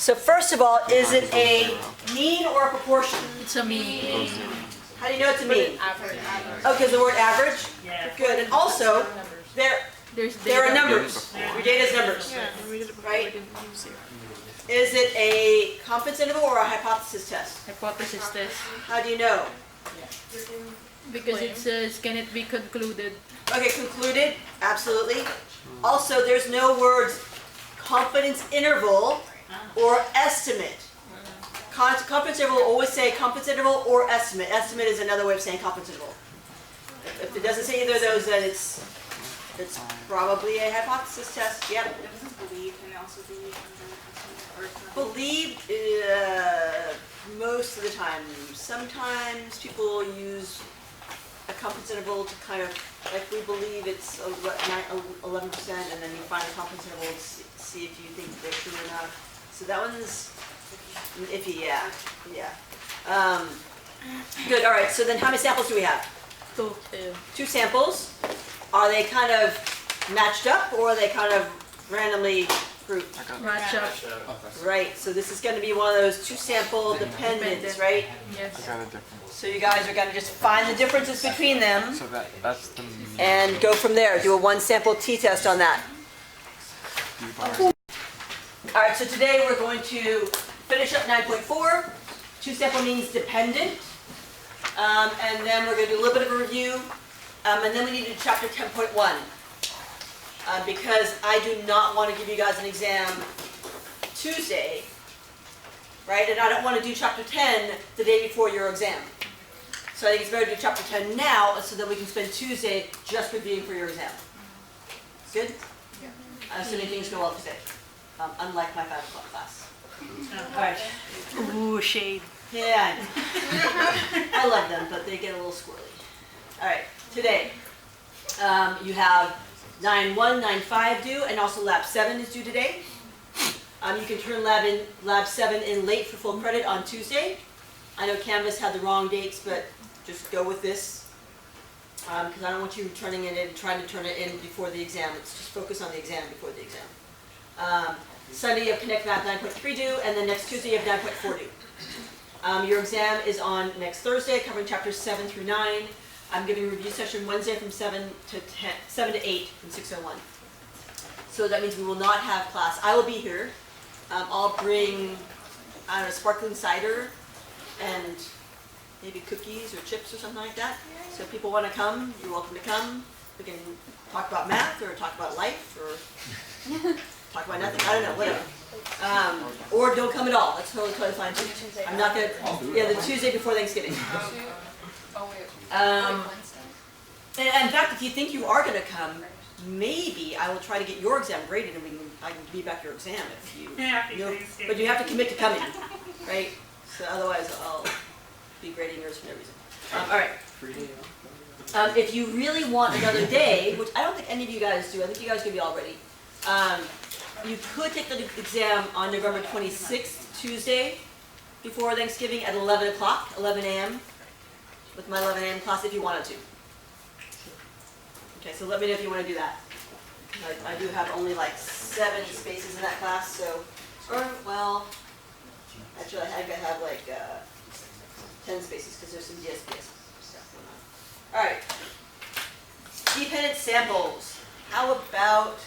So first of all, is it a mean or a proportion? It's a mean. How do you know it's a mean? Average. Oh, because the word average? Yeah. Good. And also, there are numbers. Your data is numbers. Right? Is it a confidence interval or a hypothesis test? Hypothesis test. How do you know? Because it says, can it be concluded? Okay, concluded. Absolutely. Also, there's no words confidence interval or estimate. Confidence interval will always say confidence interval or estimate. Estimate is another way of saying confidence interval. If it doesn't say either of those, then it's probably a hypothesis test. Yep. Believe can also be under estimate. Believe most of the time. Sometimes people use a confidence interval to kind of, like we believe it's 11%, and then you find the confidence interval to see if you think they're true or not. So that one's iffy, yeah. Good, all right, so then how many samples do we have? Two. 2 samples. Are they kind of matched up or are they kind of randomly grouped? Match up. Right, so this is going to be one of those 2 sample dependents, right? Yes. Got a difference. So you guys are going to just find the differences between them So that's the and go from there. Do a 1 sample t-test on that. All right, so today we're going to finish up 9.4. 2 sample means dependent. And then we're going to do a little bit of a review. And then we need to do chapter 10.1. Because I do not want to give you guys an exam Tuesday, right? And I don't want to do chapter 10 the day before your exam. So I think it's better to do chapter 10 now so that we can spend Tuesday just reviewing for your exam. Good? Assuming things go well today. Unlike my 5 o'clock class. All right. Ooh, shade. Yeah, I love them, but they get a little squirrely. All right, today you have 9.1, 9.5 due, and also Lab 7 is due today. You can turn Lab 7 in late for full credit on Tuesday. I know Canvas had the wrong dates, but just go with this because I don't want you turning it in, trying to turn it in before the exam. It's just focus on the exam before the exam. Sunday you have Connect Math 9.3 due, and then next Tuesday you have 9.4 due. Your exam is on next Thursday, covering chapters 7 through 9. I'm giving a review session Wednesday from 7 to 8 from 6:01. So that means we will not have class. I will be here. I'll bring, I don't know, sparkling cider and maybe cookies or chips or something like that. So if people want to come, you're welcome to come. We can talk about math or talk about life or talk about nothing. I don't know, whatever. Or don't come at all. That's totally fine too. I'm not gonna. Yeah, the Tuesday before Thanksgiving. And in fact, if you think you are gonna come, maybe I will try to get your exam graded, and I can be back your exam if you. But you have to commit to coming, right? So otherwise, I'll be grading yours for no reason. All right. If you really want another day, which I don't think any of you guys do, I think you guys are gonna be all ready. You could take the exam on November 26th, Tuesday, before Thanksgiving at 11 o'clock, 11 a.m., with my 11 a.m. class if you wanted to. Okay, so let me know if you want to do that. I do have only like 7 spaces in that class, so, or, well, actually I think I have like 10 spaces because there's some DSPS stuff going on. All right, dependent samples. How about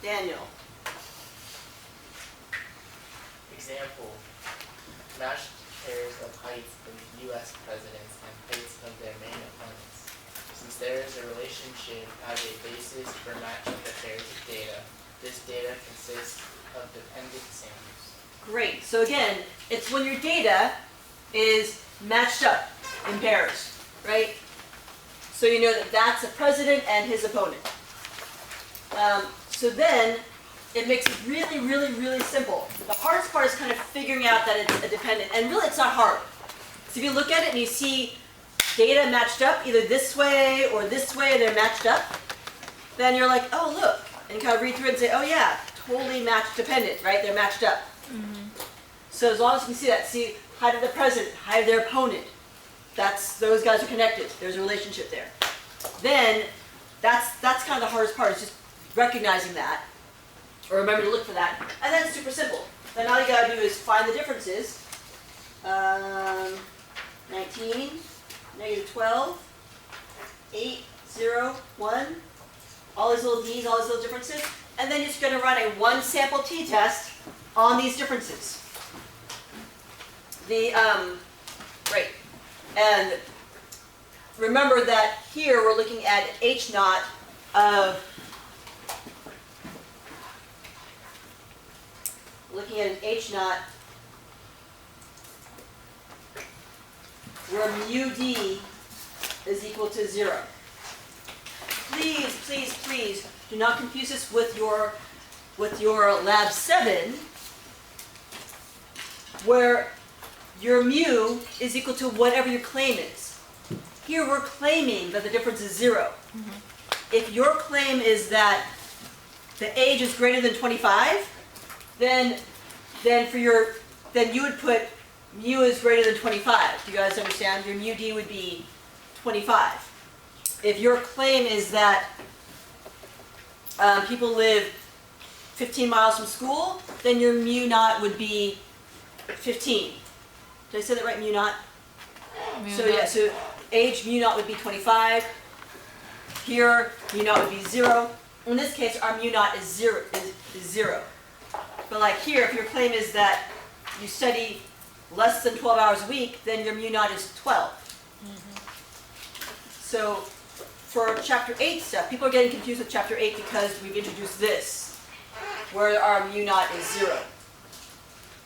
Daniel? Example, matched pairs of heights of U.S. presidents and heights of their main opponents. Since there is a relationship as a basis for matching the pairs of data, this data consists of dependent samples. Great. So again, it's when your data is matched up in pairs, right? So you know that that's a president and his opponent. So then it makes it really, really, really simple. The hardest part is kind of figuring out that it's a dependent, and really it's not hard. So if you look at it and you see data matched up either this way or this way, they're matched up, then you're like, oh look, and you kind of read through it and say, oh yeah, totally matched dependent, right? They're matched up. So as long as you can see that, see height of the president, height of their opponent, those guys are connected. There's a relationship there. Then that's kind of the hardest part, is just recognizing that, or remember to look for that, and then it's super simple. Then all you gotta do is find the differences. 19, negative 12, 8, 0, 1. All these little d's, all these little differences. And then you're just gonna run a one sample t-test on these differences. Right. And remember that here we're looking at H naught of, looking at an H naught where mu d is equal to 0. Please, please, please do not confuse this with your lab 7, where your mu is equal to whatever your claim is. Here we're claiming that the difference is 0. If your claim is that the age is greater than 25, then you would put mu is greater than 25. Do you guys understand? Your mu d would be 25. If your claim is that people live 15 miles from school, then your mu naught would be 15. Did I say that right, mu naught? So yeah, so age mu naught would be 25. Here, mu naught would be 0. In this case, our mu naught is 0. But like here, if your claim is that you study less than 12 hours a week, then your mu naught is 12. So for chapter 8 stuff, people are getting confused with chapter 8 because we've introduced this, where our mu naught is 0.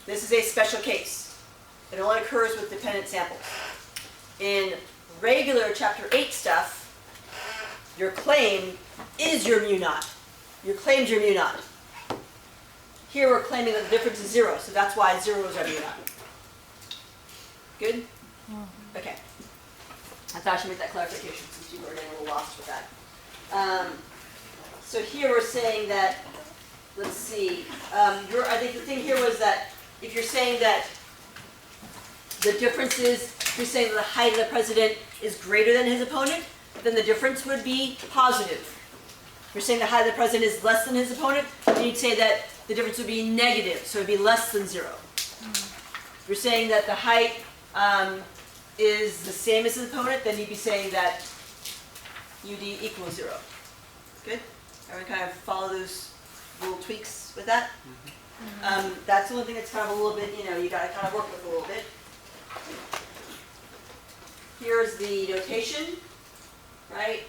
This is a special case. It only occurs with dependent samples. In regular chapter 8 stuff, your claim is your mu naught. Your claim's your mu naught. Here we're claiming that the difference is 0, so that's why 0 is our mu naught. Good? Okay. I thought I should make that clarification since you were getting a little lost with that. So here we're saying that, let's see, I think the thing here was that if you're saying that the difference is, if you're saying that the height of the president is greater than his opponent, then the difference would be positive. If you're saying the height of the president is less than his opponent, then you'd say that the difference would be negative, so it would be less than 0. If you're saying that the height is the same as his opponent, then you'd be saying that UD equals 0. Good? Everyone kind of follow those little tweaks with that? That's the only thing that's kind of a little bit, you got to kind of work with a little bit. Here's the notation, right?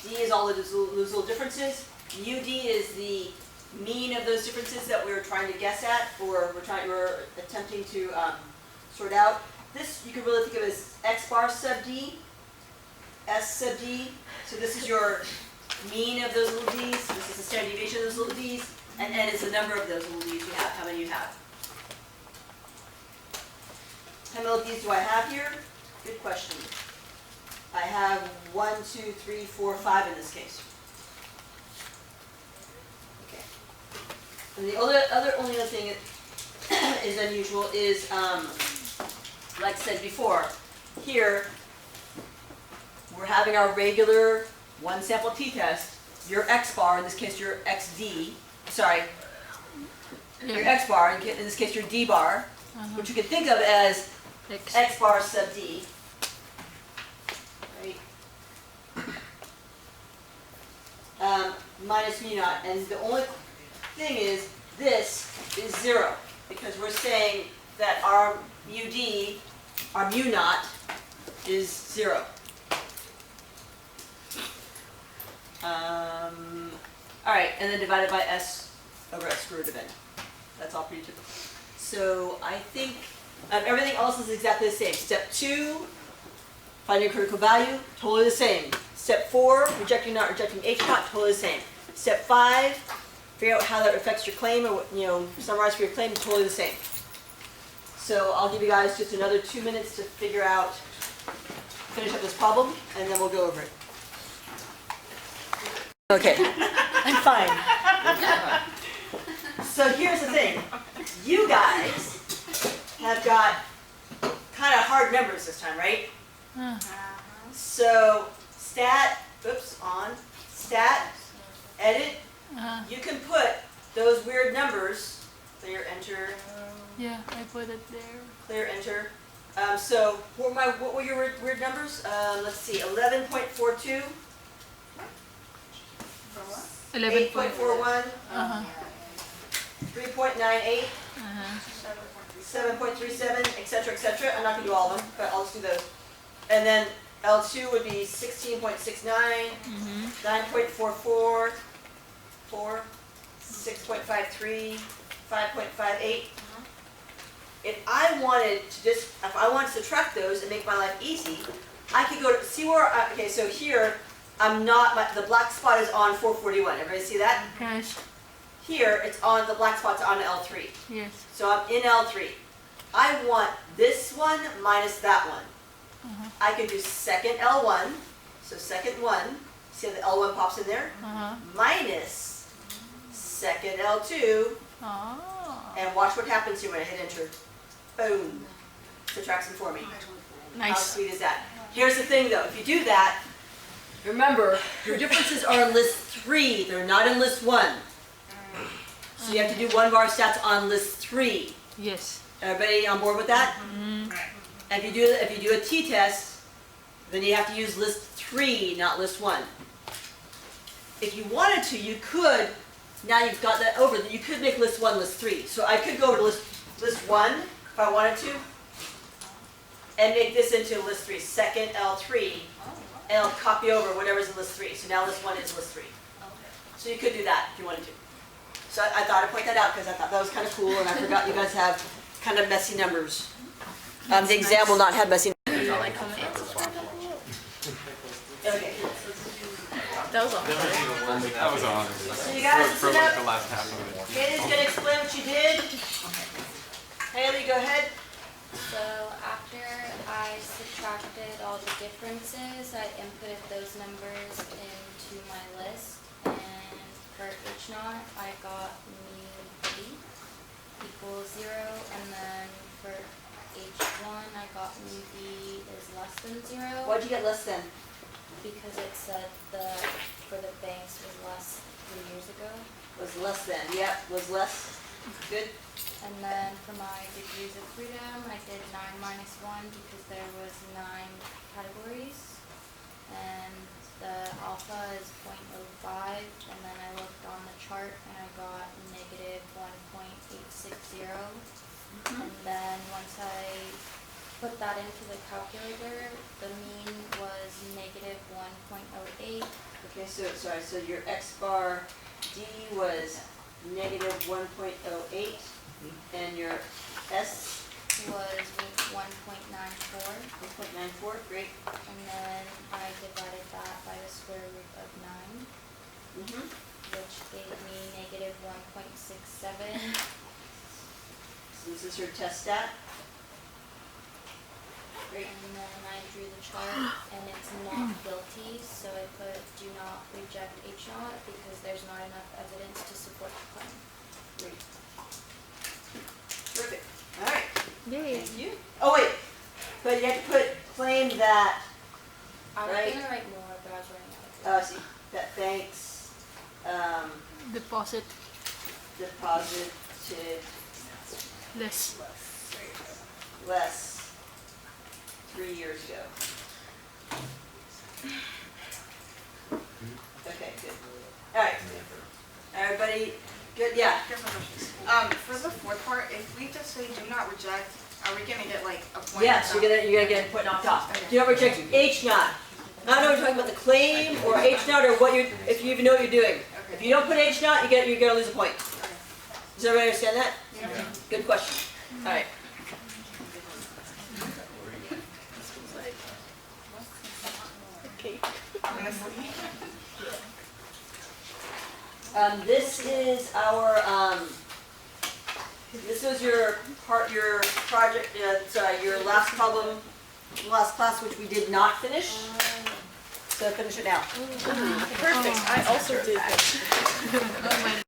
D is all of those little differences. UD is the mean of those differences that we're trying to guess at, or we're attempting to sort out. This you could really think of as x bar sub d, s sub d. So this is your mean of those little d's. This is the standard deviation of those little d's, and n is the number of those little d's you have. How many you have? How many little d's do I have here? Good question. I have 1, 2, 3, 4, 5 in this case. Okay. And the only other thing that is unusual is, like I said before, here we're having our regular one sample t-test. Your x bar, in this case your xd, sorry, your x bar, in this case your d bar, which you can think of as x bar sub d. Minus mu naught, and the only thing is this is 0 because we're saying that our mu d, our mu naught, is 0. All right, and then divided by s over s square root of n. That's all pretty typical. So I think everything else is exactly the same. Step 2, finding a critical value, totally the same. Step 4, rejecting not rejecting H naught, totally the same. Step 5, figure out how that affects your claim, or summarize for your claim, totally the same. So I'll give you guys just another 2 minutes to figure out, finish up this problem, and then we'll go over it. Okay, I'm fine. So here's the thing. You guys have got kind of hard numbers this time, right? So stat, edit, you can put those weird numbers Clear enter, Yeah, I put it there. clear enter. So what were your weird numbers? Let's see, 11.42, For what? 8.41, Uh-huh. 3.98, Uh-huh. 7.37, etc., etc. I'm not gonna do all of them, but I'll just do those. And then L2 would be 16.69, Mm-hmm. 9.44, 4, 6.53, 5.58. If I wanted to subtract those and make my life easy, I could go to, see where, okay, so here, the black spot is on 441. Everybody see that? Yes. Here, the black spot's on L3. Yes. So I'm in L3. I want this one minus that one. Uh-huh. I can do second L1, so second one, see how the L1 pops in there? Uh-huh. Minus second L2, Oh. and watch what happens here when I hit enter. Boom. Subtracts them for me. How Nice. sweet is that? Here's the thing though, if you do that, remember, your differences are in list 3, they're not in list 1. So you have to do 1 bar stats on list 3. Yes. Everybody on board with that? Mm-hmm. And if you do a t-test, then you have to use list 3, not list 1. If you wanted to, you could, now you've got that over, you could make list 1 list 3. So I could go to list 1 if I wanted to, and make this into list 3, second L3, and I'll copy over whatever's in list 3. So now list 1 is list 3. So you could do that if you wanted to. So I thought I'd point that out because I thought that was kind of cool, and I forgot you guys have kind of messy numbers. The exam will not have messy. Okay. That was all. That was on. So you guys For listen like the up. last half of it. Haley's gonna explain what you did. Haley, go ahead. So after I subtracted all the differences, I inputted those numbers into my list, and for H naught, I got mu B equals 0, and then for H1, I got mu B is less than 0. Why'd you get less than? Because it said for the banks was less 3 years ago. Was less than. Yep, was less. Good. And then for my degrees of freedom, I did 9 minus 1 because there was 9 categories. And the alpha is 0.05, and then I looked on the chart and I got negative 1.860. And then once I put that into the calculator, the mean was negative 1.08. Okay, so your X bar D was negative 1.08, and your S was 1.94. 1.94. Great. And then I divided that by the square root of 9, Mhm. which gave me negative 1.67. So this is your test stat. Great. And then I drew the chart, and it's not guilty, so I put do not reject H naught because there's not enough evidence to support the claim. Great. Perfect. All right. Yay. Thank you. Oh wait, but you have to put claim that. I was Right. gonna write more, but I was running out of I see. That thanks. Deposit Deposited less. less 3 years ago. Okay, good. All right. Everybody, good? Yeah. For the fourth part, if we just say do not reject, are we gonna get like a point? Yes, you're gonna get put knocked off. Do not reject H naught. I don't know if we're talking about the claim or H naught or what if you even know what you're doing. If you don't put H naught, you're gonna lose a point. Does everybody understand that? Good question. All right. This is our this was your project, sorry, your last problem, last class, which we did not finish. So finish it now. Perfect. I also did that. Oh my